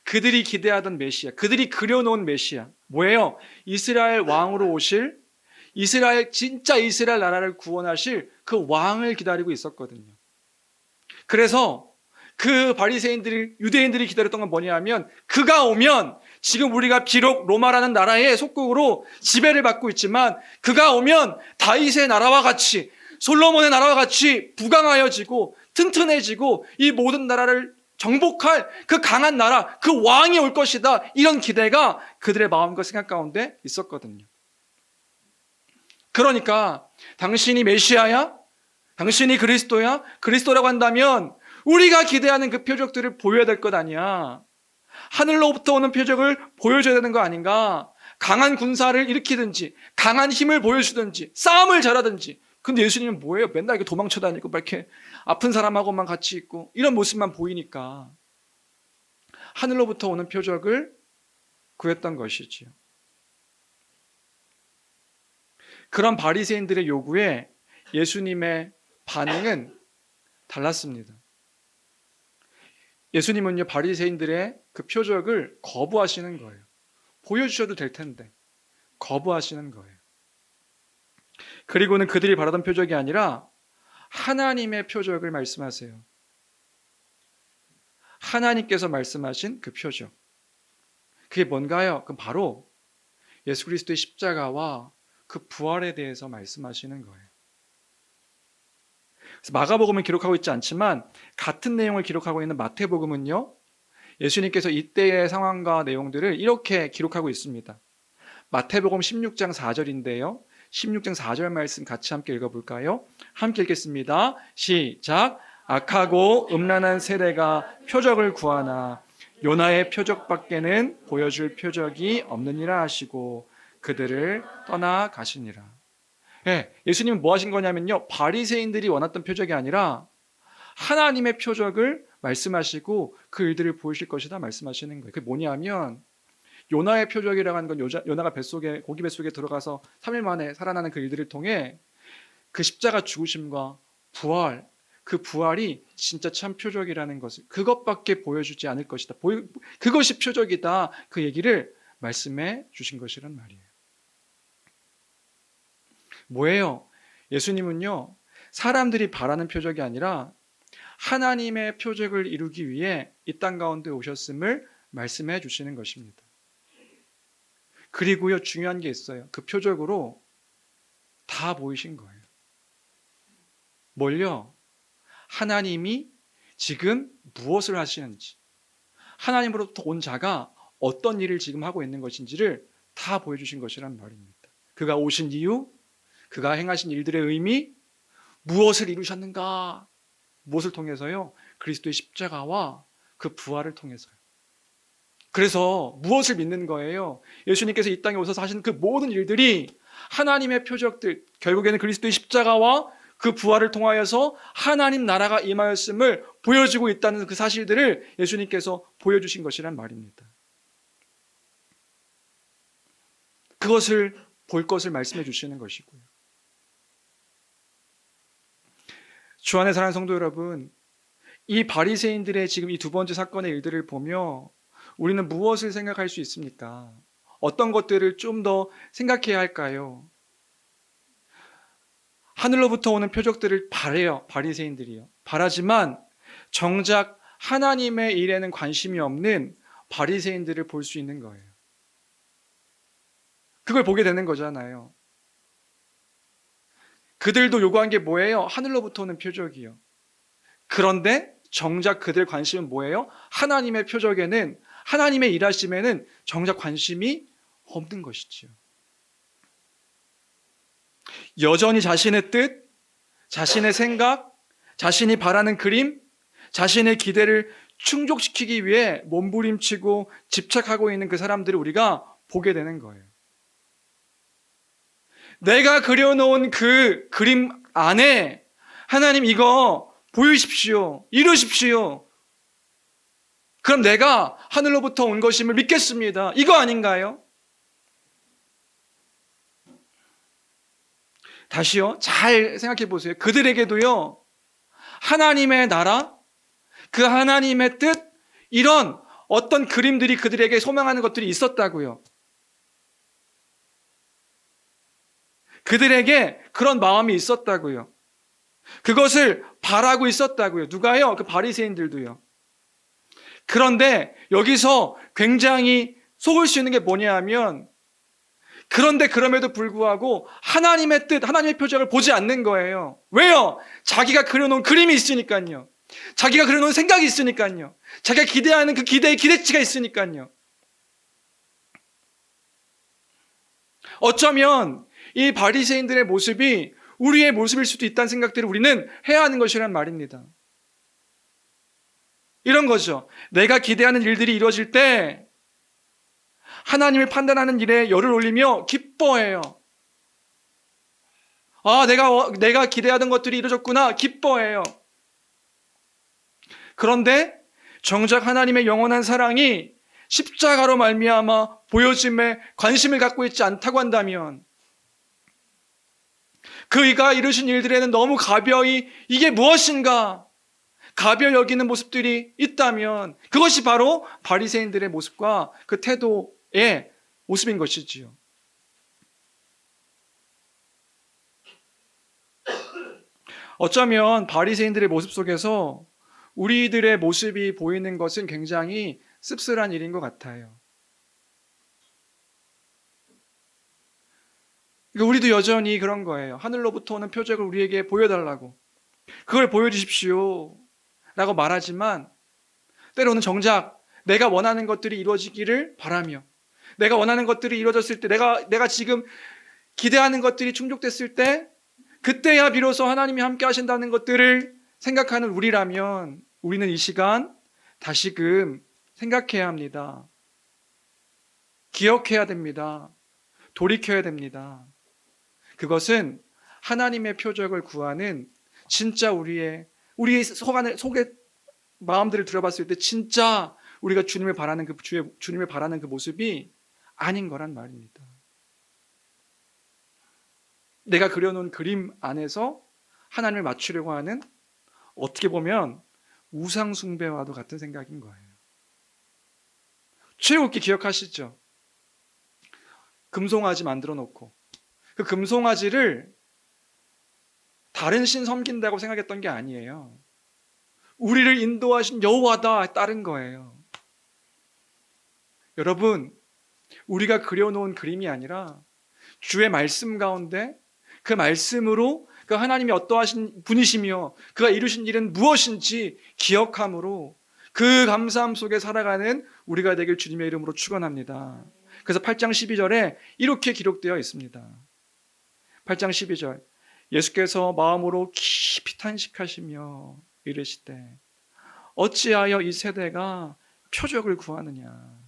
그들이 기대하던 메시아, 그들이 그려놓은 메시아. 뭐예요? 이스라엘 왕으로 오실, 진짜 이스라엘 나라를 구원하실 그 왕을 기다리고 있었거든요. 그래서 그 유대인들이 기다렸던 건 뭐냐면, 그가 오면, 지금 우리가 비록 로마라는 나라의 속국으로 지배를 받고 있지만 그가 오면 다윗의 나라와 같이, 솔로몬의 나라와 같이 부강하여지고 튼튼해지고 이 모든 나라를 정복할 그 강한 나라, 그 왕이 올 것이다. 이런 기대가 그들의 마음과 생각 가운데 있었거든요. 그러니까 당신이 메시아야? 당신이 그리스도야? 그리스도라고 한다면 우리가 기대하는 그 표적들을 보여야 될 것 아니야. 하늘로부터 오는 표적을 보여줘야 되는 거 아닌가? 강한 군사를 일으키든지 강한 힘을 보여주든지 싸움을 잘하든지. 근데 예수님은 뭐예요? 맨날 이렇게 도망쳐 다니고 막 이렇게 아픈 사람하고만 같이 있고 이런 모습만 보이니까 하늘로부터 오는 표적을 구했던 것이지요. 그런 바리새인들의 요구에 예수님의 반응은 달랐습니다. 예수님은요, 바리새인들의 그 표적을 거부하시는 거예요. 보여주셔도 될 텐데 거부하시는 거예요. 그리고는 그들이 바라던 표적이 아니라 하나님의 표적을 말씀하세요. 하나님께서 말씀하신 그 표적. 그게 뭔가요? 그럼 바로 예수 그리스도의 십자가와 그 부활에 대해서 말씀하시는 거예요. 그래서 마가복음은 기록하고 있지 않지만 같은 내용을 기록하고 있는 마태복음은요, 예수님께서 이때의 상황과 내용들을 이렇게 기록하고 있습니다. 마태복음 16장 4절인데요. 16장 4절 말씀 같이 함께 읽어볼까요? 함께 읽겠습니다. 시작. 악하고 음란한 세대가 표적을 구하나 요나의 표적밖에는 보여줄 표적이 없느니라 하시고 그들을 떠나가시니라. 예수님은 뭐 하신 거냐면요, 바리새인들이 원했던 표적이 아니라 하나님의 표적을 말씀하시고 그 일들을 보이실 것이다 말씀하시는 거예요. 그게 뭐냐면 요나의 표적이라고 하는 건 요나가 고기 뱃속에 들어가서 3일 만에 살아나는 그 일들을 통해 그 십자가 죽으심과 부활, 그 부활이 진짜 참 표적이라는 것을, 그것밖에 보여주지 않을 것이다. 그것이 표적이다. 그 얘기를 말씀해 주신 것이란 말이에요. 뭐예요? 예수님은요, 사람들이 바라는 표적이 아니라 하나님의 표적을 이루기 위해 이 땅 가운데 오셨음을 말씀해 주시는 것입니다. 그리고요, 중요한 게 있어요. 그 표적으로 다 보이신 거예요. 뭘요? 하나님이 지금 무엇을 하시는지, 하나님으로부터 온 자가 어떤 일을 지금 하고 있는 것인지를 다 보여주신 것이란 말입니다. 그가 오신 이유, 그가 행하신 일들의 의미, 무엇을 이루셨는가? 무엇을 통해서요? 그리스도의 십자가와 그 부활을 통해서요. 그래서 무엇을 믿는 거예요? 예수님께서 이 땅에 오셔서 하신 그 모든 일들이 하나님의 표적들, 결국에는 그리스도의 십자가와 그 부활을 통하여서 하나님 나라가 임하였음을 보여주고 있다는 그 사실들을 예수님께서 보여주신 것이란 말입니다. 그것을 볼 것을 말씀해 주시는 것이고요. 주 안에 사랑하는 성도 여러분, 이 바리새인들의 지금 이 두 번째 사건의 일들을 보며 우리는 무엇을 생각할 수 있습니까? 어떤 것들을 좀 더 생각해야 할까요? 하늘로부터 오는 표적들을 바래요, 바리새인들이요. 바라지만 정작 하나님의 일에는 관심이 없는 바리새인들을 볼 수 있는 거예요. 그걸 보게 되는 거잖아요. 그들도 요구한 게 뭐예요? 하늘로부터 오는 표적이요. 그런데 정작 그들 관심은 뭐예요? 하나님의 표적에는, 하나님의 일하심에는 정작 관심이 없는 것이지요. 여전히 자신의 뜻, 자신의 생각, 자신이 바라는 그림, 자신의 기대를 충족시키기 위해 몸부림치고 집착하고 있는 그 사람들을 우리가 보게 되는 거예요. 내가 그려놓은 그 그림 안에 하나님 이거 보이십시오. 이루십시오. 그럼 내가 하늘로부터 온 것임을 믿겠습니다. 이거 아닌가요? 다시요, 잘 생각해 보세요. 그들에게도요, 하나님의 나라, 그 하나님의 뜻, 이런 어떤 그림들이 그들에게 소망하는 것들이 있었다고요. 그들에게 그런 마음이 있었다고요. 그것을 바라고 있었다고요. 누가요? 그 바리새인들도요. 그런데 여기서 굉장히 속을 수 있는 게 뭐냐 하면, 그런데 그럼에도 불구하고 하나님의 뜻, 하나님의 표적을 보지 않는 거예요. 왜요? 자기가 그려놓은 그림이 있으니까요. 자기가 그려놓은 생각이 있으니까요. 자기가 기대하는 그 기대의 기대치가 있으니까요. 어쩌면 이 바리새인들의 모습이 우리의 모습일 수도 있다는 생각들을 우리는 해야 하는 것이란 말입니다. 이런 거죠. 내가 기대하는 일들이 이루어질 때 하나님을 판단하는 일에 열을 올리며 기뻐해요. 아, 내가 기대하던 것들이 이루어졌구나. 기뻐해요. 그런데 정작 하나님의 영원한 사랑이 십자가로 말미암아 보여짐에 관심을 갖고 있지 않다고 한다면, 그가 이루신 일들에는 너무 가벼이 이게 무엇인가 가벼이 여기는 모습들이 있다면, 그것이 바로 바리새인들의 모습과 그 태도의 모습인 것이지요. 어쩌면 바리새인들의 모습 속에서 우리들의 모습이 보이는 것은 굉장히 씁쓸한 일인 것 같아요. 우리도 여전히 그런 거예요. 하늘로부터 오는 표적을 우리에게 보여달라고, 그걸 보여주십시오 라고 말하지만, 때로는 정작 내가 원하는 것들이 이루어지기를 바라며, 내가 원하는 것들이 이루어졌을 때, 내가 지금 기대하는 것들이 충족됐을 때, 그때야 비로소 하나님이 함께 하신다는 것들을 생각하는 우리라면, 우리는 이 시간 다시금 생각해야 합니다. 기억해야 됩니다. 돌이켜야 됩니다. 그것은 하나님의 표적을 구하는 진짜 우리의 속에 마음들을 들어봤을 때 진짜 우리가 주님을 바라는 그 모습이 아닌 거란 말입니다. 내가 그려놓은 그림 안에서 하나님을 맞추려고 하는, 어떻게 보면 우상 숭배와도 같은 생각인 거예요. 출애굽기 기억하시죠? 금송아지 만들어 놓고 그 금송아지를 다른 신 섬긴다고 생각했던 게 아니에요. 우리를 인도하신 여호와다 따른 거예요. 여러분, 우리가 그려놓은 그림이 아니라 주의 말씀 가운데 그 말씀으로 그 하나님이 어떠하신 분이시며 그가 이루신 일은 무엇인지 기억함으로 그 감사함 속에 살아가는 우리가 되길 주님의 이름으로 축원합니다. 그래서 8장 12절에 이렇게 기록되어 있습니다. 8장 12절, 예수께서 마음으로 깊이 탄식하시며 이르시되 어찌하여 이 세대가 표적을 구하느냐.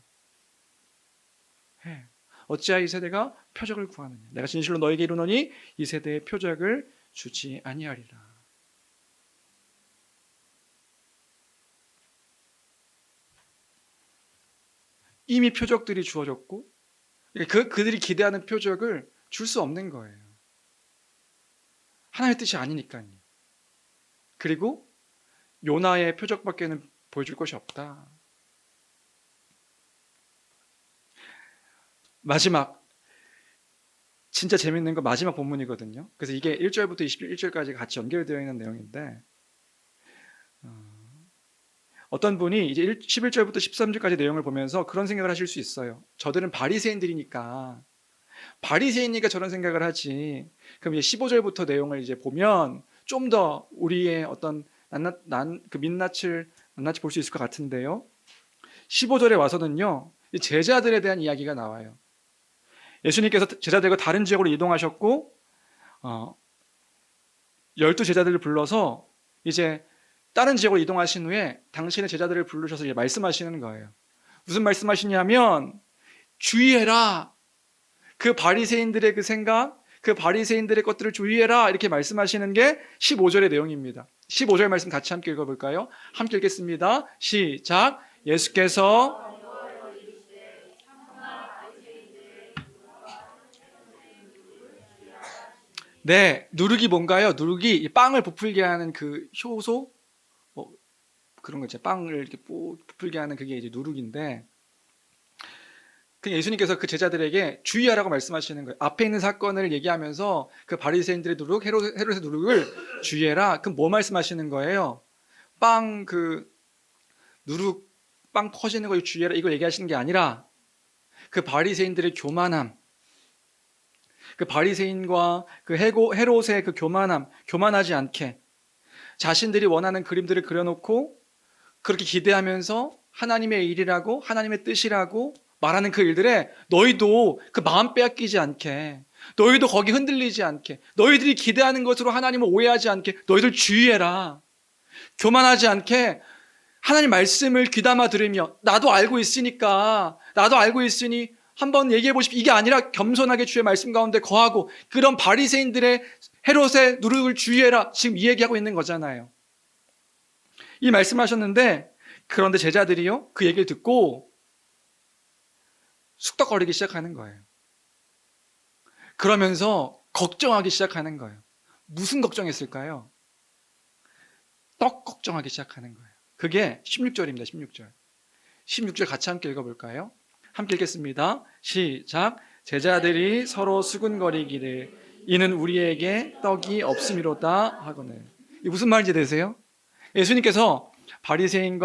어찌하여 이 세대가 표적을 구하느냐. 내가 진실로 너에게 이르노니 이 세대의 표적을 주지 아니하리라. 이미 표적들이 주어졌고 그들이 기대하는 표적을 줄 수 없는 거예요. 하나님의 뜻이 아니니까요. 그리고 요나의 표적밖에는 보여줄 것이 없다. 마지막, 진짜 재밌는 거 마지막 본문이거든요. 그래서 이게 1절부터 21절까지 같이 연결되어 있는 내용인데, 어떤 분이 이제 11절부터 13절까지 내용을 보면서 그런 생각을 하실 수 있어요. 저들은 바리새인이니까 저런 생각을 하지. 그럼 이제 15절부터 내용을 이제 보면 좀 더 우리의 어떤 민낯을 볼 수 있을 것 같은데요. 15절에 와서는요, 제자들에 대한 이야기가 나와요. 예수님께서 제자들과 다른 지역으로 이동하셨고 12제자들을 불러서 이제 다른 지역으로 이동하신 후에 당신의 제자들을 부르셔서 이제 말씀하시는 거예요. 무슨 말씀하시냐면 주의해라. 그 바리새인들의 그 생각, 그 바리새인들의 것들을 주의해라. 이렇게 말씀하시는 게 15절의 내용입니다. 15절 말씀 같이 함께 읽어볼까요? 함께 읽겠습니다. 시작. 예수께서 네, 누룩이 뭔가요? 누룩이 빵을 부풀게 하는 그 효소, 그런 거 있잖아요. 빵을 이렇게 부풀게 하는 그게 이제 누룩인데, 예수님께서 그 제자들에게 주의하라고 말씀하시는 거예요. 앞에 있는 사건을 얘기하면서 그 바리새인들의 누룩, 헤롯의 누룩을 주의해라. 그럼 뭐 말씀하시는 거예요? 누룩, 빵 퍼지는 걸 주의해라. 이걸 얘기하시는 게 아니라 그 바리새인들의 교만함, 그 바리새인과 그 헤롯의 그 교만하지 않게 자신들이 원하는 그림들을 그려놓고 그렇게 기대하면서 하나님의 일이라고 하나님의 뜻이라고 말하는 그 일들에 너희도 그 마음 빼앗기지 않게, 너희도 거기 흔들리지 않게, 너희들이 기대하는 것으로 하나님을 오해하지 않게 너희들 주의해라. 교만하지 않게 하나님 말씀을 귀담아 들으며 나도 알고 있으니 한번 얘기해 보십시오. 이게 아니라 겸손하게 주의 말씀 가운데 거하고 그런 바리새인들의 헤롯의 누룩을 주의해라. 지금 이 얘기하고 있는 거잖아요. 이 말씀하셨는데 그런데 제자들이요 그 얘기를 듣고 쑥덕거리기 시작하는 거예요. 그러면서 걱정하기 시작하는 거예요. 무슨 걱정했을까요? 떡 걱정하기 시작하는 거예요. 그게 16절입니다. 16절. 16절 같이 함께 읽어볼까요? 함께 읽겠습니다. 시작. 제자들이 서로 수군거리기를 이는 우리에게 떡이 없음이로다 하거늘. 이 무슨 말인지 되세요? 예수님께서 바리새인의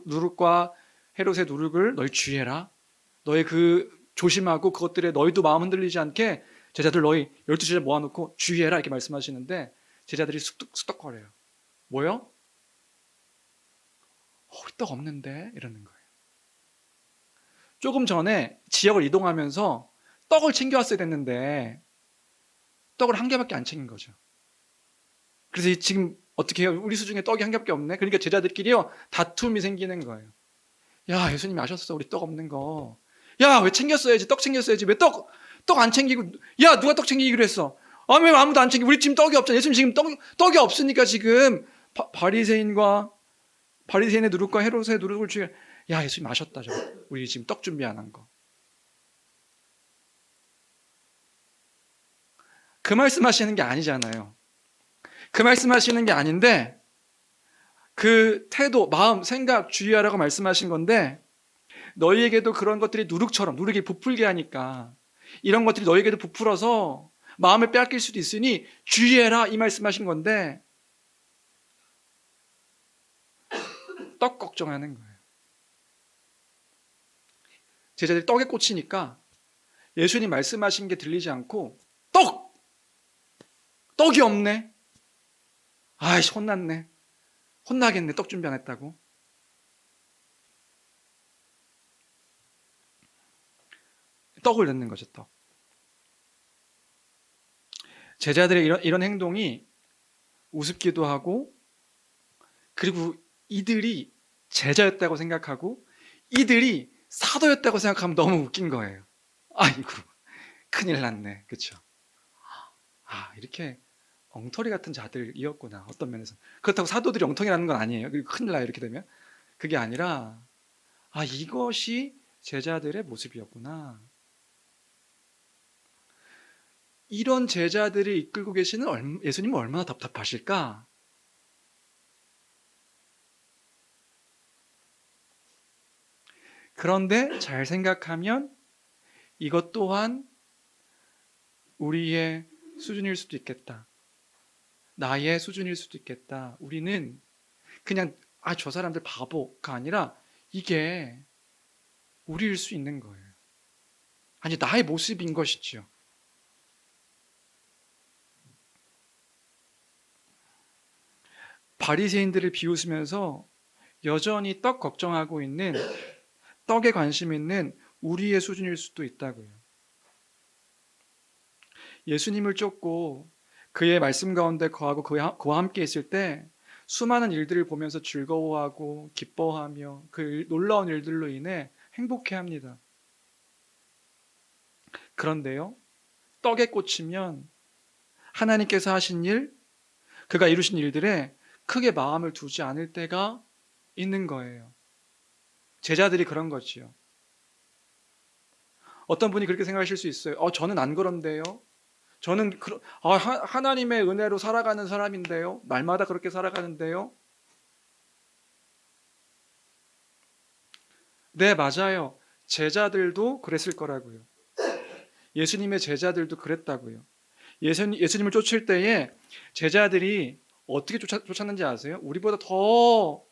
누룩과 헤롯의 누룩을 너희 주의해라. 너희 그 조심하고 그것들에 너희도 마음 흔들리지 않게 제자들 너희 12제자 모아놓고 주의해라 이렇게 말씀하시는데 제자들이 쑥덕거려요. 뭐요? 우리 떡 없는데 이러는 거예요. 조금 전에 지역을 이동하면서 떡을 챙겨왔어야 됐는데 떡을 한 개밖에 안 챙긴 거죠. 그래서 지금 어떻게 해요? 우리 수중에 떡이 한 개밖에 없네. 그러니까 제자들끼리요 다툼이 생기는 거예요. 야, 예수님이 아셨어 우리 떡 없는 거. 야, 왜 챙겼어야지. 떡 챙겼어야지. 왜 떡 안 챙기고. 야, 누가 떡 챙기기로 했어. 아, 왜 아무도 안 챙기고. 우리 지금 떡이 없잖아. 예수님 지금 떡이 없으니까 지금 바리새인의 누룩과 헤롯의 누룩을 주여. 야, 예수님 아셨다. 우리 지금 떡 준비 안 한 거. 그 말씀하시는 게 아니잖아요. 그 말씀하시는 게 아닌데 그 태도, 마음, 생각 주의하라고 말씀하신 건데 너희에게도 그런 것들이 누룩이 부풀게 하니까 이런 것들이 너희에게도 부풀어서 마음을 빼앗길 수도 있으니 주의해라 이 말씀하신 건데 떡 걱정하는 거예요. 제자들이 떡에 꽂히니까 예수님 말씀하신 게 들리지 않고 떡이 없네. 아이씨 혼났네. 혼나겠네. 떡 준비 안 했다고. 떡을 넣는 거죠. 떡. 제자들의 이런 행동이 우습기도 하고 그리고 이들이 제자였다고 생각하고 이들이 사도였다고 생각하면 너무 웃긴 거예요. 아이고 큰일 났네. 그렇죠? 이렇게 엉터리 같은 자들이었구나. 어떤 면에서. 그렇다고 사도들이 엉터리라는 건 아니에요. 그리고 큰일 나요. 이렇게 되면. 그게 아니라 이것이 제자들의 모습이었구나. 이런 제자들이 이끌고 계시는 예수님은 얼마나 답답하실까? 그런데 잘 생각하면 이것 또한 우리의 수준일 수도 있겠다. 나의 수준일 수도 있겠다. 우리는 그냥 저 사람들 바보가 아니라 이게 우리일 수 있는 거예요. 아니 나의 모습인 것이죠. 바리새인들을 비웃으면서 여전히 떡 걱정하고 있는 떡에 관심 있는 우리의 수준일 수도 있다고요. 예수님을 쫓고 그의 말씀 가운데 거하고 그와 함께 있을 때 수많은 일들을 보면서 즐거워하고 기뻐하며 그 놀라운 일들로 인해 행복해합니다. 그런데요, 떡에 꽂히면 하나님께서 하신 일, 그가 이루신 일들에 크게 마음을 두지 않을 때가 있는 거예요. 제자들이 그런 거지요. 어떤 분이 그렇게 생각하실 수 있어요. 저는 안 그런데요. 저는 하나님의 은혜로 살아가는 사람인데요. 날마다 그렇게 살아가는데요. 네, 맞아요. 제자들도 그랬을 거라고요. 예수님의 제자들도 그랬다고요. 예수님을 쫓을 때에 제자들이 어떻게 쫓았는지 아세요? 우리보다 더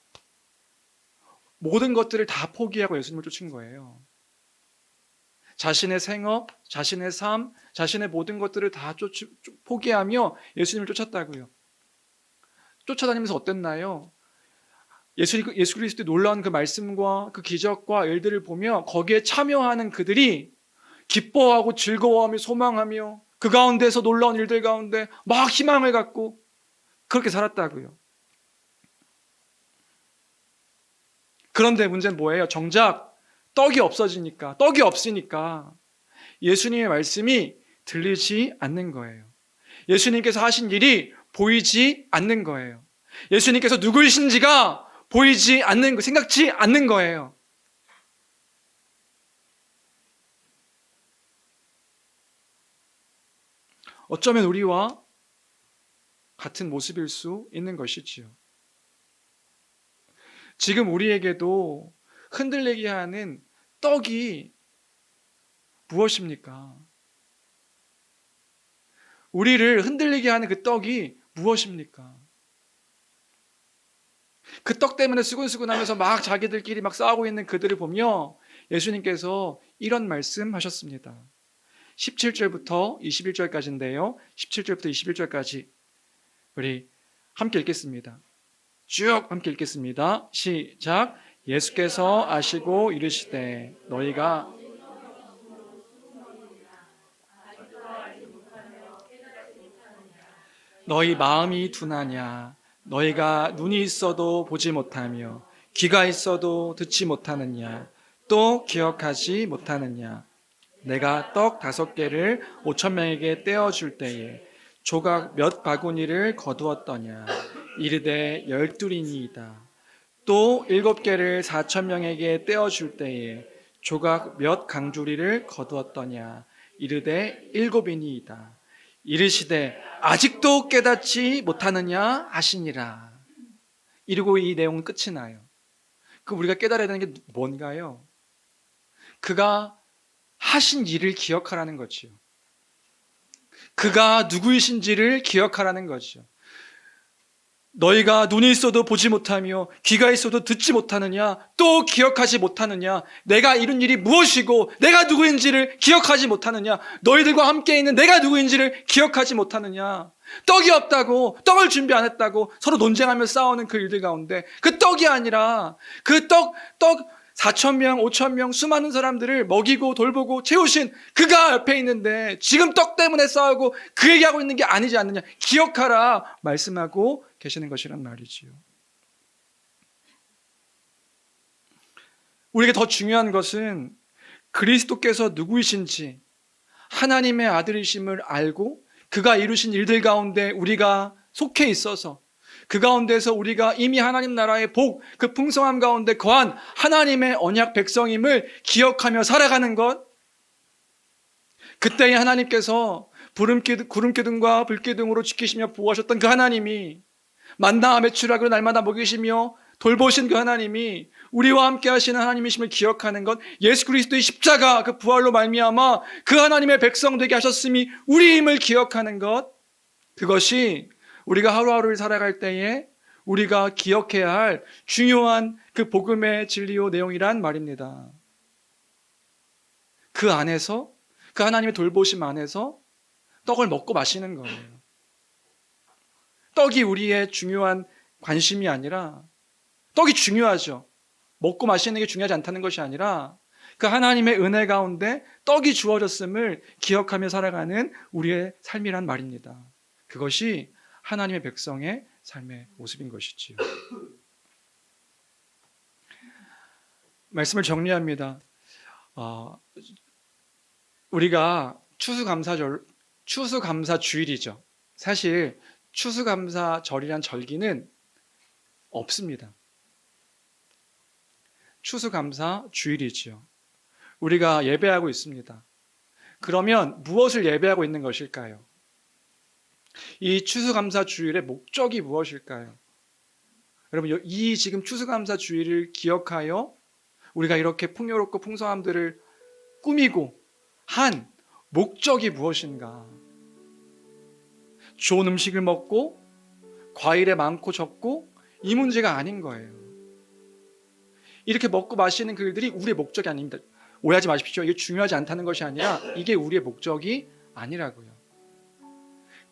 모든 것들을 다 포기하고 예수님을 쫓은 거예요. 자신의 생업, 자신의 삶, 자신의 모든 것들을 다 포기하며 예수님을 쫓았다고요. 쫓아다니면서 어땠나요? 예수 그리스도의 놀라운 그 말씀과 그 기적과 일들을 보며 거기에 참여하는 그들이 기뻐하고 즐거워하며 소망하며 그 가운데서 놀라운 일들 가운데 막 희망을 갖고 그렇게 살았다고요. 그런데 문제는 뭐예요? 정작 떡이 없으니까 예수님의 말씀이 들리지 않는 거예요. 예수님께서 하신 일이 보이지 않는 거예요. 예수님께서 누구이신지가 보이지 않는 거, 생각지 않는 거예요. 어쩌면 우리와 같은 모습일 수 있는 것이지요. 지금 우리에게도 흔들리게 하는 떡이 무엇입니까? 우리를 흔들리게 하는 그 떡이 무엇입니까? 그 떡 때문에 수근수근하면서 막 자기들끼리 막 싸우고 있는 그들을 보며 예수님께서 이런 말씀하셨습니다. 17절부터 21절까지인데요. 17절부터 21절까지 우리 함께 읽겠습니다. 쭉 함께 읽겠습니다. 시작. 예수께서 아시고 이르시되 너희가 너희 마음이 둔하냐 너희가 눈이 있어도 보지 못하며 귀가 있어도 듣지 못하느냐 또 기억하지 못하느냐 내가 떡 5개를 5천 명에게 떼어줄 때에 조각 몇 바구니를 거두었더냐 이르되 12이니이다 또 7개를 4천 명에게 떼어줄 때에 조각 몇 강주리를 거두었더냐 이르되 7이니이다 이르시되 아직도 깨닫지 못하느냐 하시니라. 이러고 이 내용은 끝이 나요. 그 우리가 깨달아야 되는 게 뭔가요? 그가 하신 일을 기억하라는 거지요. 그가 누구이신지를 기억하라는 거죠. 너희가 눈이 있어도 보지 못하며 귀가 있어도 듣지 못하느냐 또 기억하지 못하느냐 내가 이룬 일이 무엇이고 내가 누구인지를 기억하지 못하느냐 너희들과 함께 있는 내가 누구인지를 기억하지 못하느냐 떡이 없다고 떡을 준비 안 했다고 서로 논쟁하며 싸우는 그 일들 가운데 그 떡이 아니라 그 떡 4천 명, 5천 명 수많은 사람들을 먹이고 돌보고 채우신 그가 옆에 있는데 지금 떡 때문에 싸우고 그 얘기하고 있는 게 아니지 않느냐 기억하라 말씀하고 계시는 것이란 말이지요. 우리에게 더 중요한 것은 그리스도께서 누구이신지 하나님의 아들이심을 알고 그가 이루신 일들 가운데 우리가 속해 있어서 그 가운데서 우리가 이미 하나님 나라의 복, 그 풍성함 가운데 거한 하나님의 언약 백성임을 기억하며 살아가는 것. 그때에 하나님께서 구름기둥과 불기둥으로 지키시며 보호하셨던 그 하나님이 만나 매출하기로 날마다 먹이시며 돌보신 그 하나님이 우리와 함께 하시는 하나님이심을 기억하는 것, 예수 그리스도의 십자가 그 부활로 말미암아 그 하나님의 백성 되게 하셨음이 우리임을 기억하는 것, 그것이 우리가 하루하루를 살아갈 때에 우리가 기억해야 할 중요한 그 복음의 진리요 내용이란 말입니다. 그 안에서 그 하나님의 돌보심 안에서 떡을 먹고 마시는 거예요. 떡이 우리의 중요한 관심이 아니라 떡이 중요하죠. 먹고 마시는 게 중요하지 않다는 것이 아니라 그 하나님의 은혜 가운데 떡이 주어졌음을 기억하며 살아가는 우리의 삶이란 말입니다. 그것이 하나님의 백성의 삶의 모습인 것이지요. 말씀을 정리합니다. 우리가 추수감사주일이죠. 사실 추수감사절이란 절기는 없습니다. 추수감사주일이지요. 우리가 예배하고 있습니다. 그러면 무엇을 예배하고 있는 것일까요? 이 추수감사주일의 목적이 무엇일까요? 여러분, 이 지금 추수감사주일을 기억하여 우리가 이렇게 풍요롭고 풍성함들을 꾸미고 한 목적이 무엇인가? 좋은 음식을 먹고 과일에 많고 적고 이 문제가 아닌 거예요. 이렇게 먹고 마시는 그 일들이 우리의 목적이 아닙니다. 오해하지 마십시오. 이게 중요하지 않다는 것이 아니라 이게 우리의 목적이 아니라고요.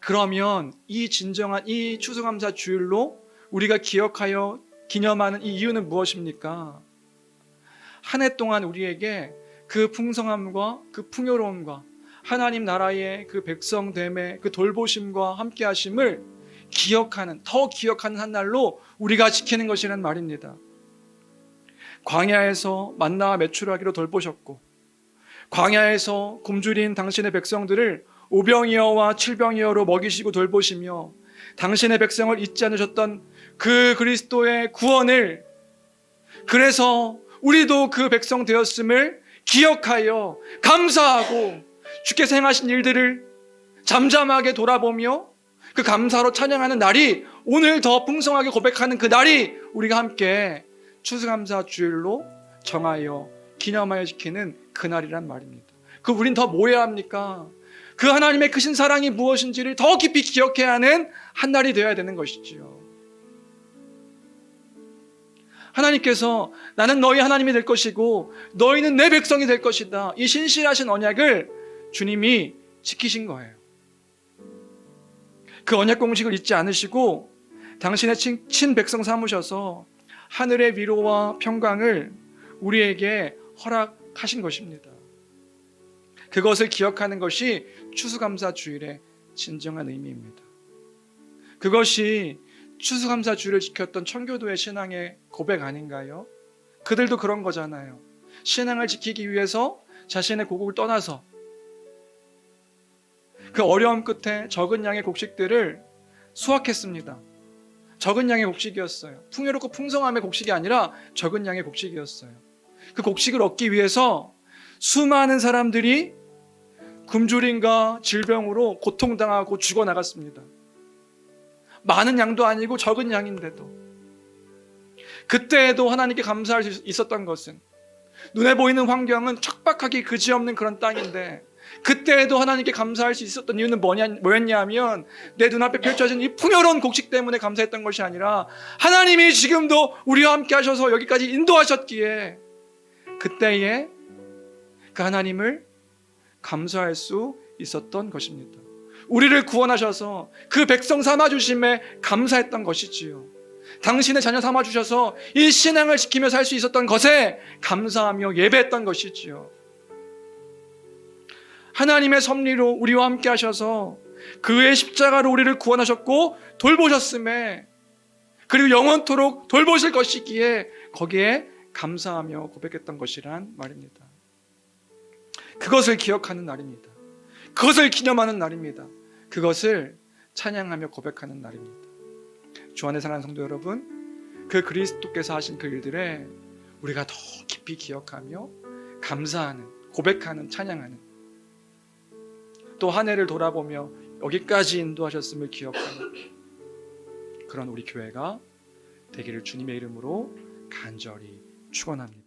그러면 이 진정한 이 추수감사 주일로 우리가 기억하여 기념하는 이 이유는 무엇입니까? 한 해 동안 우리에게 그 풍성함과 그 풍요로움과 하나님 나라의 그 백성됨의 그 돌보심과 함께하심을 기억하는, 더 기억하는 한 날로 우리가 지키는 것이란 말입니다. 광야에서 만나와 메추라기로 돌보셨고, 광야에서 굶주린 당신의 백성들을 오병이어와 칠병이어로 먹이시고 돌보시며 당신의 백성을 잊지 않으셨던 그 그리스도의 구원을, 그래서 우리도 그 백성 되었음을 기억하여 감사하고 주께서 행하신 일들을 잠잠하게 돌아보며 그 감사로 찬양하는 날이, 오늘 더 풍성하게 고백하는 그 날이 우리가 함께 추수감사 주일로 정하여 기념하여 지키는 그 날이란 말입니다. 그 우린 더 뭐 해야 합니까? 그 하나님의 크신 사랑이 무엇인지를 더 깊이 기억해야 하는 한 날이 되어야 되는 것이지요. 하나님께서 나는 너희 하나님이 될 것이고 너희는 내 백성이 될 것이다, 이 신실하신 언약을 주님이 지키신 거예요. 그 언약 공식을 잊지 않으시고 당신의 친 백성 삼으셔서 하늘의 위로와 평강을 우리에게 허락하신 것입니다. 그것을 기억하는 것이 추수감사 주일의 진정한 의미입니다. 그것이 추수감사 주일을 지켰던 청교도의 신앙의 고백 아닌가요? 그들도 그런 거잖아요. 신앙을 지키기 위해서 자신의 고국을 떠나서 그 어려움 끝에 적은 양의 곡식들을 수확했습니다. 적은 양의 곡식이었어요. 풍요롭고 풍성함의 곡식이 아니라 적은 양의 곡식이었어요. 그 곡식을 얻기 위해서 수많은 사람들이 굶주림과 질병으로 고통당하고 죽어나갔습니다. 많은 양도 아니고 적은 양인데도. 그때에도 하나님께 감사할 수 있었던 것은, 눈에 보이는 환경은 척박하기 그지없는 그런 땅인데 그때에도 하나님께 감사할 수 있었던 이유는 뭐였냐 하면, 내 눈앞에 펼쳐진 이 풍요로운 곡식 때문에 감사했던 것이 아니라 하나님이 지금도 우리와 함께 하셔서 여기까지 인도하셨기에 그때에 그 하나님을 감사할 수 있었던 것입니다. 우리를 구원하셔서 그 백성 삼아주심에 감사했던 것이지요. 당신의 자녀 삼아주셔서 이 신앙을 지키며 살 수 있었던 것에 감사하며 예배했던 것이지요. 하나님의 섭리로 우리와 함께 하셔서 그의 십자가로 우리를 구원하셨고 돌보셨음에, 그리고 영원토록 돌보실 것이기에 거기에 감사하며 고백했던 것이란 말입니다. 그것을 기억하는 날입니다. 그것을 기념하는 날입니다. 그것을 찬양하며 고백하는 날입니다. 주 안에 사랑하는 성도 여러분, 그 그리스도께서 하신 그 일들에 우리가 더 깊이 기억하며 감사하는, 고백하는, 찬양하는, 또 한 해를 돌아보며 여기까지 인도하셨음을 기억하는 그런 우리 교회가 되기를 주님의 이름으로 간절히 축원합니다.